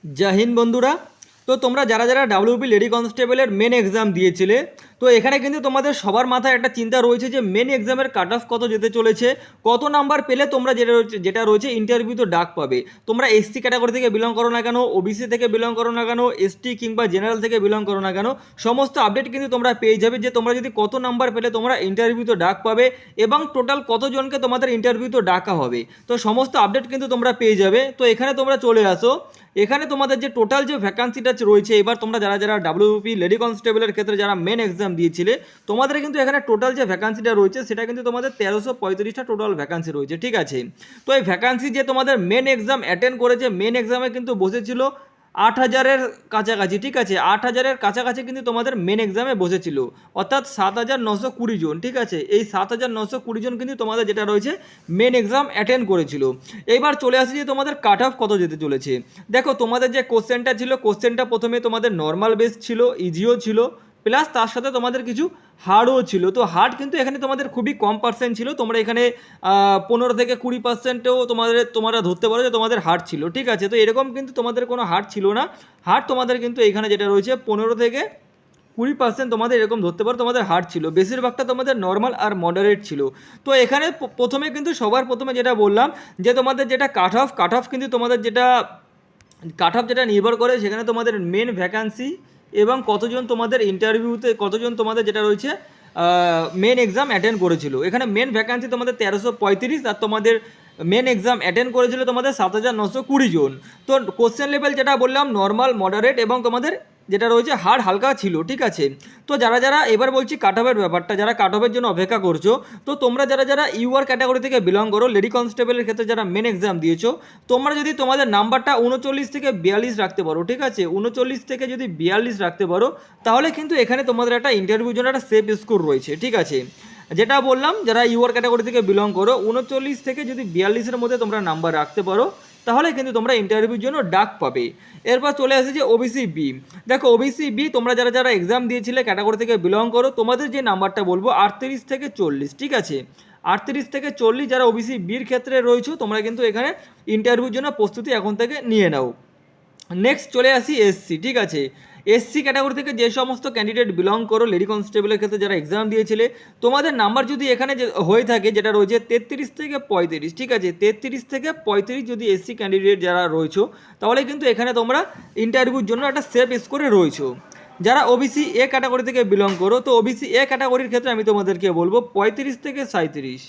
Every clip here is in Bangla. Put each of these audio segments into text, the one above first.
जय हिंद बंधुरा। तो তোমরা যারা যারা ডাব্লিউপি লেডি কনস্টেবলের মেন এক্সাম দিয়েছিলে, তো এখানে কিন্তু তোমাদের সবার মাথায় একটা চিন্তা রয়েছে যে মেন এক্সামের কাট অফ কত যেতে চলেছে, কত নাম্বার পেলে তোমরা যেটা রয়েছে ইন্টারভিউতে ডাক পাবে। তোমরা এসসি ক্যাটাগরি থেকে বিলং করো না কেন, ওবিসি থেকে বিলং করো না কেন, এসটি কিংবা জেনারেল থেকে বিলং করো না কেন, সমস্ত আপডেট কিন্তু তোমরা পেয়ে যাবে যে তোমরা যদি কত নাম্বার পেলে তোমরা ইন্টারভিউতে ডাক পাবে এবং টোটাল কতজনকে তোমাদের ইন্টারভিউতে ডাকা হবে। তো সমস্ত আপডেট কিন্তু তোমরা পেয়ে যাবে। তো এখানে তোমরা চলে আসো, এখানে তোমাদের যে টোটাল যে ভ্যাকান্সিটা রয়েছে, এবার তোমরা যারা যারা ডাব্লিউপি লেডি কনস্টেবলের ক্ষেত্রে যারা মেন এক্সাম দিয়েছিলে, তোমাদের কিন্তু এখানে টোটাল যে ভ্যাকান্সিটা রয়েছে সেটা কিন্তু তোমাদের 1335টা টোটাল ভ্যাকান্সি রয়েছে, ঠিক আছে। তো এই ভ্যাকান্সি যে তোমাদের মেন এক্সাম অ্যাটেন্ড করেছে, মেন এক্সামে কিন্তু বসেছিল 8,000-এর কাছাকাছি, ঠিক আছে। 8,000-এর কাছাকাছি কিন্তু তোমাদের মেন এক্সামে বসেছিল, অর্থাৎ 7,920 জন, ঠিক আছে। এই 7,920 জন কিন্তু তোমাদের যেটা রয়েছে মেন এক্সাম অ্যাটেন্ড করেছিল। এইবার চলে আসি যে তোমাদের কাট অফ কত যেতে চলেছে। দেখো তোমাদের যে কোশ্চেনটা ছিল, কোশ্চেনটা প্রথমে তোমাদের নর্মাল বেস ছিল, ইজিও ছিল, প্লাস তার সাথে তোমাদের কিছু হার্ডও ছিল। তো হার্ড কিন্তু এখানে তোমাদের খুবই কম পার্সেন্ট ছিল, তোমরা এখানে 15 থেকে 20%ও তোমরা ধরতে পারো যে তোমাদের হার্ড ছিল, ঠিক আছে। তো এরকম কিন্তু তোমাদের কোনো হার্ড ছিল না, হার্ড তোমাদের কিন্তু এখানে যেটা রয়েছে 15 থেকে 20% তোমাদের এরকম ধরতে পারো তোমাদের হার্ড ছিল, বেশিরভাগটা তোমাদের নর্মাল আর মডারেট ছিল। তো এখানে প্রথমে কিন্তু সবার প্রথমে যেটা বললাম যে তোমাদের যেটা কাট অফ কিন্তু তোমাদের যেটা কাট অফ যেটা নির্ভর করে সেখানে তোমাদের মেন ভ্যাকান্সি এবং কতজন তোমাদের ইন্টারভিউতে কতজন তোমাদের যেটা রয়েছে মেন এক্সাম অ্যাটেন্ড করেছিল। এখানে মেন ভ্যাকান্সি তোমাদের 1335 আর তোমাদের মেন এক্সাম অ্যাটেন্ড করেছিল তোমাদের 7,920 জন। তো কোশ্চেন লেভেল যেটা বললাম নর্মাল, মডারেট এবং তোমাদের যেটা রয়েছে হার্ড হালকা ছিল, ঠিক আছে। তো যারা যারা এবার বলছি কাট অফের ব্যাপারটা, যারা কাট অফের জন্য অপেক্ষা করছো, তো তোমরা যারা যারা ইউআর ক্যাটাগরি থেকে বিলং করো, লেডি কনস্টেবলের ক্ষেত্রে যারা মেন এক্সাম দিয়েছো, তোমরা যদি তোমাদের নাম্বারটা 39 থেকে 42 রাখতে পারো, ঠিক আছে, 39 থেকে যদি 42 রাখতে পারো, তাহলে কিন্তু এখানে তোমাদের একটা ইন্টারভিউর জন্য একটা সেফ স্কোর রয়েছে, ঠিক আছে। যেটা বললাম যারা ইউআর ক্যাটাগরি থেকে বিলং করো, 39 থেকে যদি 42-এর মধ্যে তোমরা নাম্বার রাখতে পারো, তাহলে কিন্তু তোমরা ইন্টারভিউর জন্য ডাক পাবে। এরপর চলে আসে যে ওবিসি বি। দেখো ওবিসি বি তোমরা যারা যারা এক্সাম দিয়েছিলে ক্যাটাগরি থেকে বিলং করো, তোমাদের যে নাম্বারটা বলবো 38 থেকে 40, ঠিক আছে। 38 থেকে 40 যারা ওবিসি বির ক্ষেত্রে রয়েছে, তোমরা কিন্তু এখানে ইন্টারভিউর জন্য প্রস্তুতি এখন থেকে নিয়ে নাও। নেক্সট চলে আসি এসসি, ঠিক আছে। এসসি ক্যাটাগরি থেকে যে সমস্ত ক্যান্ডিডেট বিলং করো, লেডি কনস্টেবলের ক্ষেত্রে যারা এক্সাম দিয়েছিলে, তোমাদের নাম্বার যদি এখানে হয়ে থাকে যেটা রয়েছে 33 থেকে 35, ঠিক আছে, 33 থেকে 35 যদি এসসি ক্যান্ডিডেট যারা রয়েছো, তাহলে কিন্তু এখানে তোমরা ইন্টারভিউর জন্য একটা সেফ স্কোরে রয়েছো। যারা ওবিসি এ ক্যাটাগরি থেকে বিলং করো, তো ওবিসি এ ক্যাটাগরির ক্ষেত্রে আমি তোমাদেরকে বলবো 35 থেকে 37,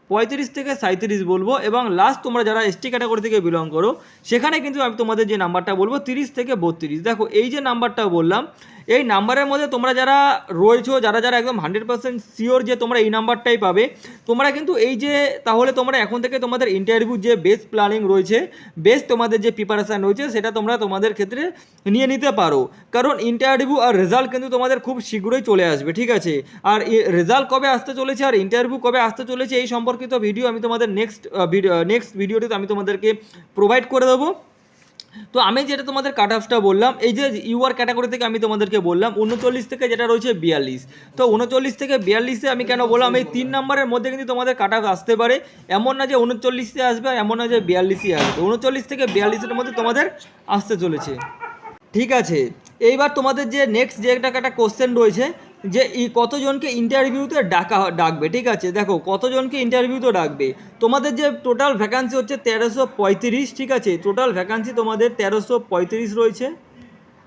35 থেকে 37 বলবো। এবং লাস্ট তোমরা যারা এসটি ক্যাটাগরি থেকে বিলং করো, সেখানে কিন্তু আমি তোমাদের যে নাম্বারটা বলবো 30 থেকে 32। দেখো এই যে নাম্বারটা বললাম, এই নাম্বারের মধ্যে তোমরা যারা রয়েছো, যারা যারা একদম 100% শিওর যে তোমরা এই নাম্বারটাই পাবে, তোমরা কিন্তু এই যে তাহলে তোমরা এখন থেকে তোমাদের ইন্টারভিউ যে বেস প্ল্যানিং রয়েছে, বেস তোমাদের যে প্রিপারেশান রয়েছে, সেটা তোমরা তোমাদের ক্ষেত্রে নিয়ে নিতে পারো। কারণ ইন্টারভিউ আর রেজাল্ট কিন্তু তোমাদের খুব শীঘ্রই চলে আসবে, ঠিক আছে। আর রেজাল্ট কবে আসতে চলেছে আর ইন্টারভিউ কবে আসতে চলেছে এই সম্পর্কিত ভিডিও আমি তোমাদের নেক্সট ভিডিওটিতে আমি তোমাদেরকে প্রোভাইড করে দেবো। তো আমি যেটা তোমাদের কাট অফটা বললাম, এই যে ইউআর ক্যাটাগরি থেকে আমি তোমাদেরকে বললাম 39 থেকে যেটা রয়েছে 42, তো 39 থেকে 42-এ আমি কেন বললাম, এই 3 নাম্বারের মধ্যে কিন্তু তোমাদের কাট অফ আসতে পারে। এমন না যে 39-এ আসবে, এমন না যে 42-এ আসবে, 39 থেকে 42-এর মধ্যে তোমাদের আসতে চলেছে, ঠিক আছে। এইবার তোমাদের যে নেক্সট যে একটা কোশ্চেন রয়েছে যে কতজনকে ইন্টারভিউতে ডাকবে, ঠিক আছে। দেখো কতজনকে ইন্টারভিউতে ডাকবে, তোমাদের যে টোটাল ভ্যাকান্সি হচ্ছে 1335, ঠিক আছে, টোটাল ভ্যাকান্সি তোমাদের 1335 রয়েছে।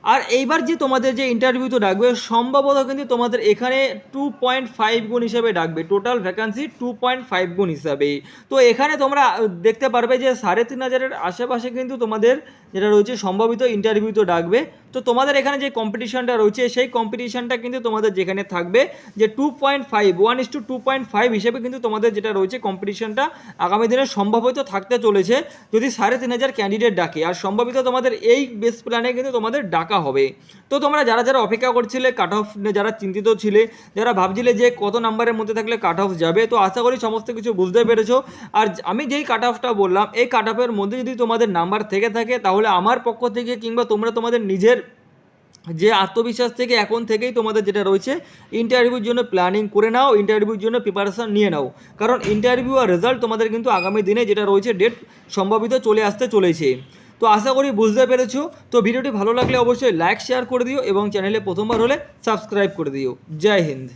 আর এইবার যে তোমাদের যে ইন্টারভিউতে ডাকবে, সম্ভবত কিন্তু তোমাদের এখানে 2.5 গুণ হিসাবে ডাকবে, টোটাল ভ্যাকান্সি 2.5 গুণ হিসাবে। তো এখানে তোমরা দেখতে পারবে যে 3,500-এর আশেপাশে কিন্তু তোমাদের যেটা রয়েছে সম্ভাবিত ইন্টারভিউতে ডাকবে। তো তোমাদের এখানে যে কম্পিটিশনটা রয়েছে, সেই কম্পিটিশনটা কিন্তু তোমাদের যেখানে থাকবে যে 2.5, 1:2.5 হিসেবে কিন্তু তোমাদের যেটা রয়েছে কম্পিটিশনটা আগামী দিনে সম্ভবত থাকতে চলেছে, যদি 3,500 ক্যান্ডিডেট ডাকে। আর সম্ভবত তোমাদের এই বেস প্ল্যানে কিন্তু তোমাদের ডাকা হবে। তো তোমরা যারা যারা অপেক্ষা করছিলে, কাট অফ যারা চিন্তিত ছিলে, যারা ভাবছিলে যে কত নাম্বারের মধ্যে থাকলে কাট অফ যাবে, তো আশা করি সমস্ত কিছু বুঝতে পেরেছো। আর আমি যেই কাট অফটা বললাম, এই কাট অফের মধ্যে যদি তোমাদের নাম্বার থেকে থাকে, তাহলে আমার পক্ষ থেকে কিংবা তোমরা তোমাদের নিজের যে আত্মবিশ্বাস থেকে এখন থেকেই তোমাদের যেটা রয়েছে ইন্টারভিউর জন্য প্ল্যানিং করে নাও, ইন্টারভিউর জন্য প্রিপারেশান নিয়ে নাও। কারণ ইন্টারভিউ আর রেজাল্ট তোমাদের কিন্তু আগামী দিনে যেটা রয়েছে ডেট সম্ভাবিত চলে আসতে চলেছে। তো আশা করি বুঝতে পেরেছো। তো ভিডিওটি ভালো লাগলে অবশ্যই লাইক শেয়ার করে দিও এবং চ্যানেলে প্রথমবার হলে সাবস্ক্রাইব করে দিও। জয় হিন্দ।